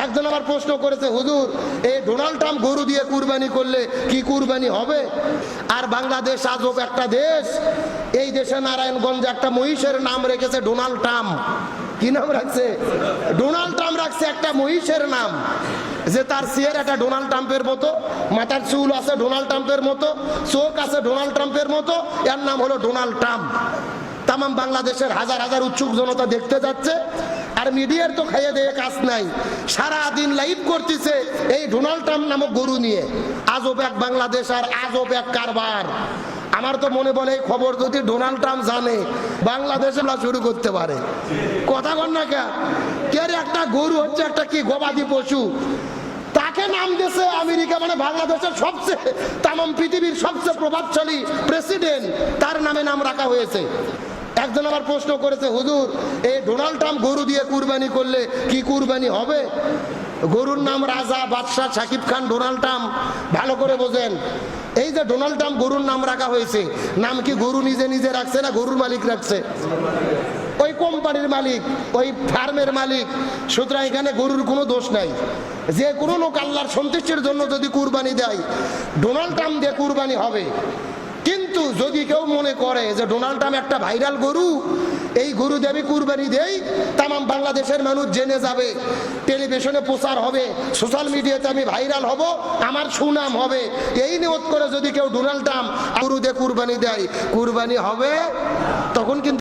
একজন আবার প্রশ্ন করেছে, হুজুর এই ডোনাল্ড ট্রাম্প গরু দিয়ে কুরবানি করলে কি কুরবানি হবে? আর বাংলাদেশ আজব একটা দেশ, এই দেশে নারায়ণগঞ্জে একটা মহিষের নাম রেখেছে ডোনাল্ড ট্রাম্প। কি নাম রাখছে? ডোনাল্ড ট্রাম্প রাখছে একটা মহিষের নাম, যে তার চেহারাটা ডোনাল্ড ট্রাম্পের মতো, মাথার চুল আছে ডোনাল্ড ট্রাম্পের মতো, চোখ আছে ডোনাল্ড ট্রাম্পের মতো, এর নাম হলো ডোনাল্ড ট্রাম্প। তাম বাংলাদেশের হাজার হাজার উৎসুক জনতা দেখতে যাচ্ছে, আর মিডিয়ার তো খাইয়ে দিয়ে কাজ নাই, সারা দিন লাইভ করতেছে এই ডোনাল্ড ট্রাম্প নামক গরু নিয়ে। আজব এক বাংলাদেশ আর আজব এক কারবার। আমার তো মনে বলে এই খবর যদি ডোনাল্ড ট্রাম্প জানে, বাংলাদেশে শুরু করতে পারে। কথা বল না কে একটা গরু হচ্ছে একটা কি গবাদি পশু, তাকে নাম দিয়েছে আমেরিকা, মানে বাংলাদেশের সবচেয়ে তামাম পৃথিবীর সবচেয়ে প্রভাবশালী প্রেসিডেন্ট, তার নামে নাম রাখা হয়েছে। একজন আবার প্রশ্ন করেছে, হুজুর এই ডোনাল্ড ট্রাম্প গরু দিয়ে কুরবানি করলে কি কুরবানি হবে? গরুর নাম রাজা, বাদশাহ, শাকিব খান, ডোনাল্ড ট্রাম্প। ভালো করে বোঝেন, এই যে ডোনাল্ড ট্রাম্প গরুর নাম রাখা হয়েছে, নাম কি গরু নিজে নিজে রাখছে না গরুর মালিক রাখছে? ওই কোম্পানির মালিক, ওই ফার্মের মালিক। সুতরাং এখানে গরুর কোনো দোষ নাই। যে কোনো লোক আল্লাহর সন্তুষ্টির জন্য যদি কুরবানি দেয়, ডোনাল্ড ট্রাম্প দিয়ে কুরবানি হবে। কিন্তু যদি কেউ মনে করে যে ডোনাল্ড ট্রাম্প একটা ভাইরাল গরু, এই গরু দিয়ে আমি কুরবানি দেই, তামাম বাংলাদেশের মানুষ জেনে যাবে, টেলিভিশনে প্রচার হবে, সোশ্যাল মিডিয়াতে আমি ভাইরাল হব, আমার সুনাম হবে, এই নিয়ত করে যদি কেউ ডোনাল্ড ট্রাম্প গরু দিয়ে কুরবানি দেয়, কুরবানি হবে তখন কিন্তু